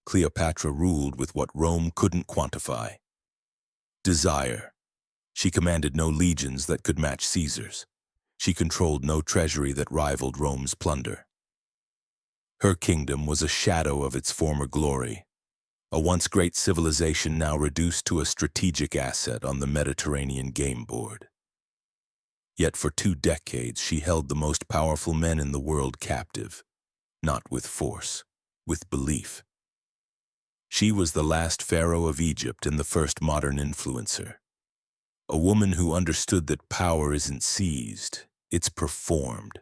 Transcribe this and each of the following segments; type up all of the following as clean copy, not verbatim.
Cleopatra ruled with what Rome couldn't quantify: desire. She commanded no legions that could match Caesar's. She controlled no treasury that rivaled Rome's plunder. Her kingdom was a shadow of its former glory, a once great civilization now reduced to a strategic asset on the Mediterranean game board. Yet for 2 decades she held the most powerful men in the world captive, not with force, with belief. She was the last pharaoh of Egypt and the first modern influencer. A woman who understood that power isn't seized, it's performed.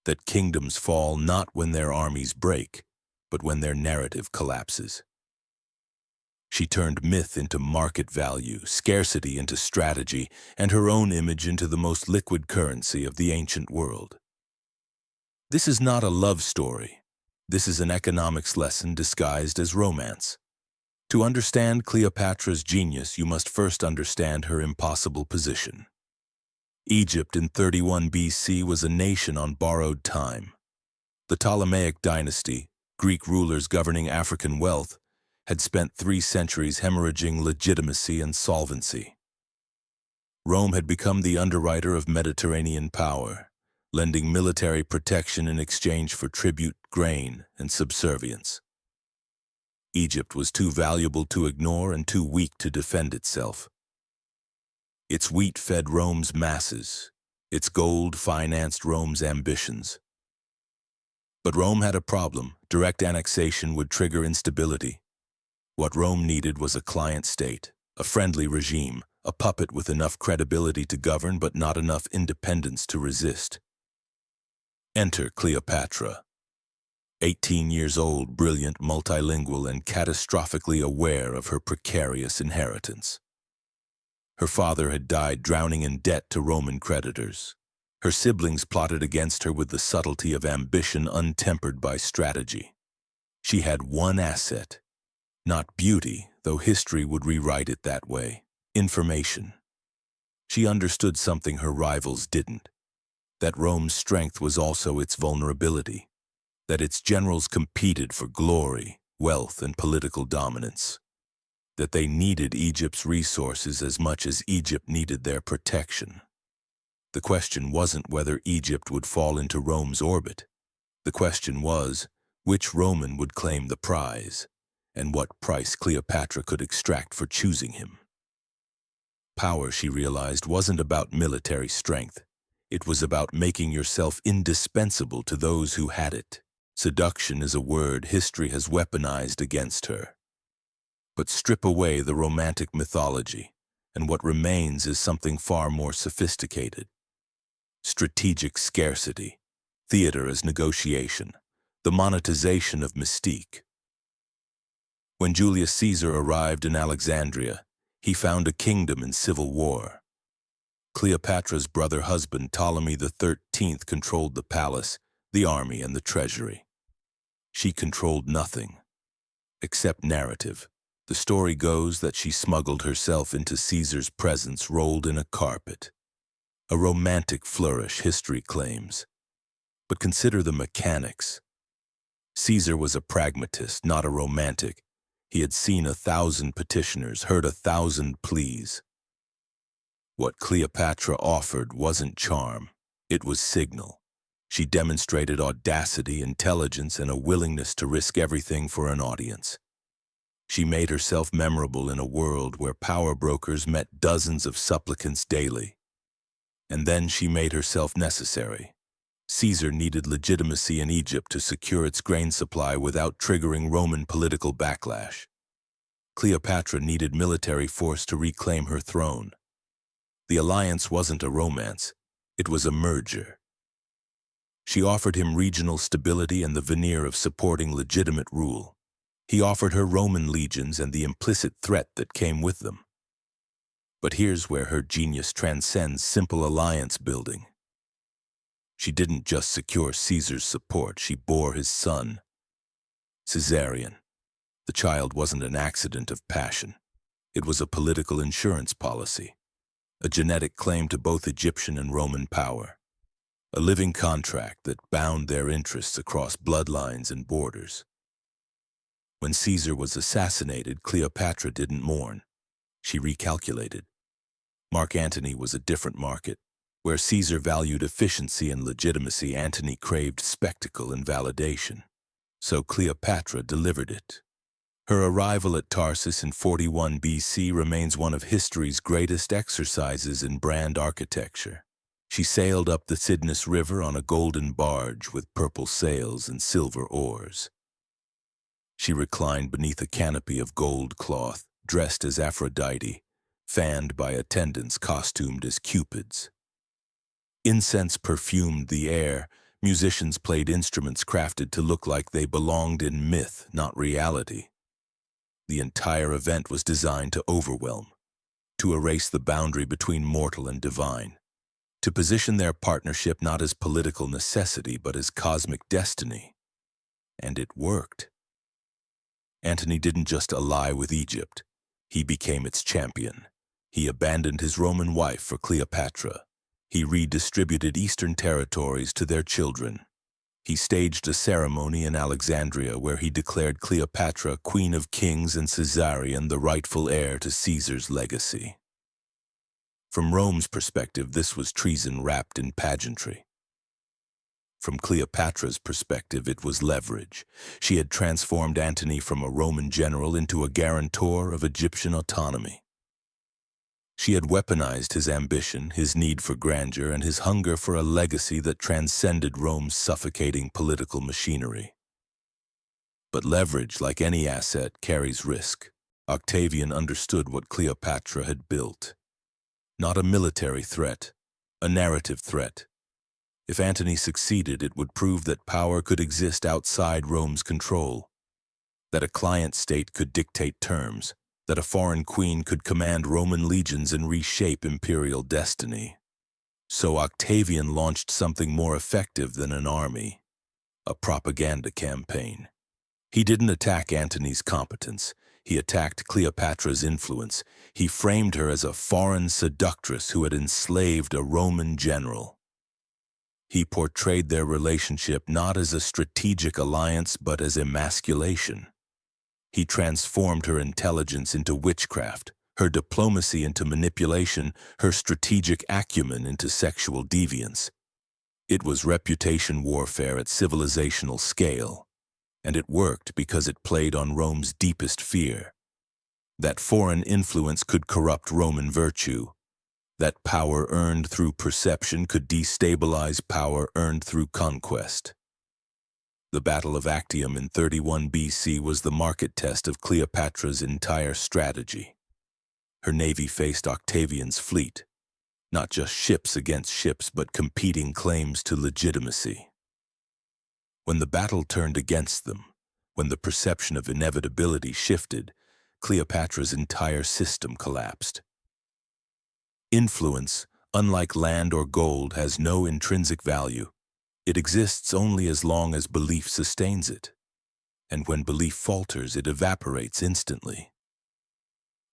That kingdoms fall not when their armies break, but when their narrative collapses. She turned myth into market value, scarcity into strategy, and her own image into the most liquid currency of the ancient world. This is not a love story. This is an economics lesson disguised as romance. To understand Cleopatra's genius, you must first understand her impossible position. Egypt in 31 BC was a nation on borrowed time. The Ptolemaic dynasty, Greek rulers governing African wealth, had spent 3 centuries hemorrhaging legitimacy and solvency. Rome had become the underwriter of Mediterranean power, lending military protection in exchange for tribute, grain, and subservience. Egypt was too valuable to ignore and too weak to defend itself. Its wheat fed Rome's masses. Its gold financed Rome's ambitions. But Rome had a problem. Direct annexation would trigger instability. What Rome needed was a client state, a friendly regime, a puppet with enough credibility to govern but not enough independence to resist. Enter Cleopatra. 18 years old, brilliant, multilingual, and catastrophically aware of her precarious inheritance. Her father had died drowning in debt to Roman creditors. Her siblings plotted against her with the subtlety of ambition untempered by strategy. She had one asset, not beauty, though history would rewrite it that way: information. She understood something her rivals didn't: that Rome's strength was also its vulnerability, that its generals competed for glory, wealth, and political dominance, that they needed Egypt's resources as much as Egypt needed their protection. The question wasn't whether Egypt would fall into Rome's orbit. The question was, which Roman would claim the prize, and what price Cleopatra could extract for choosing him. Power, she realized, wasn't about military strength. It was about making yourself indispensable to those who had it. Seduction is a word history has weaponized against her. But strip away the romantic mythology, and what remains is something far more sophisticated. Strategic scarcity, theater as negotiation, the monetization of mystique. When Julius Caesar arrived in Alexandria, he found a kingdom in civil war. Cleopatra's brother-husband Ptolemy XIII controlled the palace, the army, and the treasury. She controlled nothing, except narrative. The story goes that she smuggled herself into Caesar's presence rolled in a carpet. A romantic flourish, history claims. But consider the mechanics. Caesar was a pragmatist, not a romantic. He had seen 1,000 petitioners, heard 1,000 pleas. What Cleopatra offered wasn't charm, it was signal. She demonstrated audacity, intelligence, and a willingness to risk everything for an audience. She made herself memorable in a world where power brokers met dozens of supplicants daily. And then she made herself necessary. Caesar needed legitimacy in Egypt to secure its grain supply without triggering Roman political backlash. Cleopatra needed military force to reclaim her throne. The alliance wasn't a romance, it was a merger. She offered him regional stability and the veneer of supporting legitimate rule. He offered her Roman legions and the implicit threat that came with them. But here's where her genius transcends simple alliance building. She didn't just secure Caesar's support, she bore his son. Caesarion. The child wasn't an accident of passion. It was a political insurance policy, a genetic claim to both Egyptian and Roman power, a living contract that bound their interests across bloodlines and borders. When Caesar was assassinated, Cleopatra didn't mourn. She recalculated. Mark Antony was a different market. Where Caesar valued efficiency and legitimacy, Antony craved spectacle and validation. So Cleopatra delivered it. Her arrival at Tarsus in 41 BC remains one of history's greatest exercises in brand architecture. She sailed up the Cydnus River on a golden barge with purple sails and silver oars. She reclined beneath a canopy of gold cloth, dressed as Aphrodite, fanned by attendants costumed as cupids. Incense perfumed the air. Musicians played instruments crafted to look like they belonged in myth, not reality. The entire event was designed to overwhelm, to erase the boundary between mortal and divine, to position their partnership not as political necessity but as cosmic destiny. And it worked. Antony didn't just ally with Egypt. He became its champion. He abandoned his Roman wife for Cleopatra. He redistributed eastern territories to their children. He staged a ceremony in Alexandria where he declared Cleopatra Queen of Kings and Caesarion the rightful heir to Caesar's legacy. From Rome's perspective, this was treason wrapped in pageantry. From Cleopatra's perspective, it was leverage. She had transformed Antony from a Roman general into a guarantor of Egyptian autonomy. She had weaponized his ambition, his need for grandeur, and his hunger for a legacy that transcended Rome's suffocating political machinery. But leverage, like any asset, carries risk. Octavian understood what Cleopatra had built. Not a military threat, a narrative threat. If Antony succeeded, it would prove that power could exist outside Rome's control, that a client state could dictate terms, that a foreign queen could command Roman legions and reshape imperial destiny. So Octavian launched something more effective than an army, a propaganda campaign. He didn't attack Antony's competence. He attacked Cleopatra's influence. He framed her as a foreign seductress who had enslaved a Roman general. He portrayed their relationship not as a strategic alliance but as emasculation. He transformed her intelligence into witchcraft, her diplomacy into manipulation, her strategic acumen into sexual deviance. It was reputation warfare at civilizational scale, and it worked because it played on Rome's deepest fear. That foreign influence could corrupt Roman virtue. That power earned through perception could destabilize power earned through conquest. The Battle of Actium in 31 BC was the market test of Cleopatra's entire strategy. Her navy faced Octavian's fleet, not just ships against ships, but competing claims to legitimacy. When the battle turned against them, when the perception of inevitability shifted, Cleopatra's entire system collapsed. Influence, unlike land or gold, has no intrinsic value. It exists only as long as belief sustains it. And when belief falters, it evaporates instantly.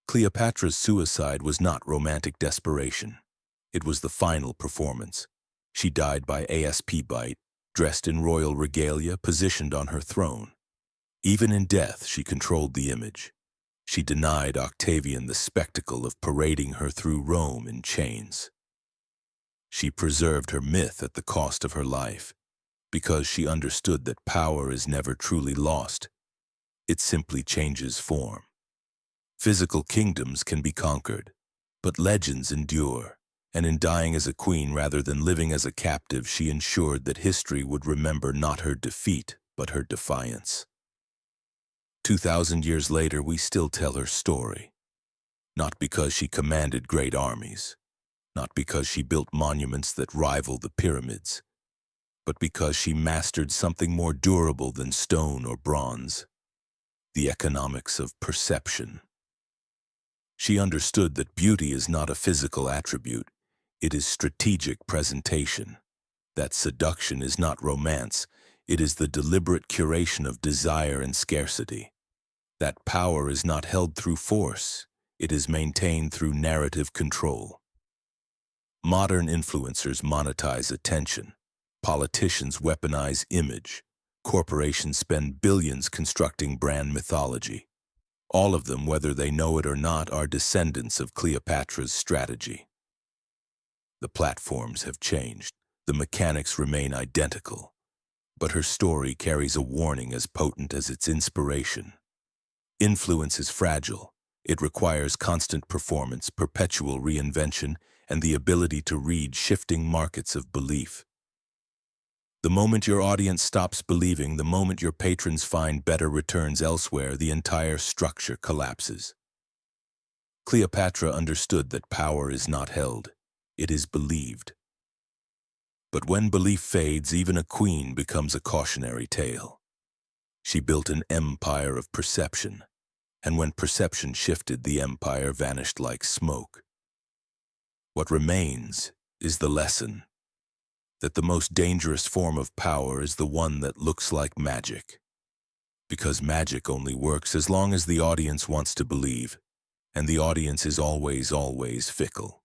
Cleopatra's suicide was not romantic desperation. It was the final performance. She died by ASP bite, dressed in royal regalia, positioned on her throne. Even in death, she controlled the image. She denied Octavian the spectacle of parading her through Rome in chains. She preserved her myth at the cost of her life, because she understood that power is never truly lost. It simply changes form. Physical kingdoms can be conquered, but legends endure, and in dying as a queen rather than living as a captive, she ensured that history would remember not her defeat, but her defiance. 2,000 years later, we still tell her story, not because she commanded great armies, not because she built monuments that rival the pyramids, but because she mastered something more durable than stone or bronze, the economics of perception. She understood that beauty is not a physical attribute, it is strategic presentation. That seduction is not romance, it is the deliberate curation of desire and scarcity. That power is not held through force, it is maintained through narrative control. Modern influencers monetize attention. Politicians weaponize image. Corporations spend billions constructing brand mythology. All of them, whether they know it or not, are descendants of Cleopatra's strategy. The platforms have changed. The mechanics remain identical. But her story carries a warning as potent as its inspiration. Influence is fragile. It requires constant performance, perpetual reinvention, and the ability to read shifting markets of belief. The moment your audience stops believing, the moment your patrons find better returns elsewhere, the entire structure collapses. Cleopatra understood that power is not held, it is believed. But when belief fades, even a queen becomes a cautionary tale. She built an empire of perception, and when perception shifted, the empire vanished like smoke. What remains is the lesson that the most dangerous form of power is the one that looks like magic. Because magic only works as long as the audience wants to believe, and the audience is always fickle.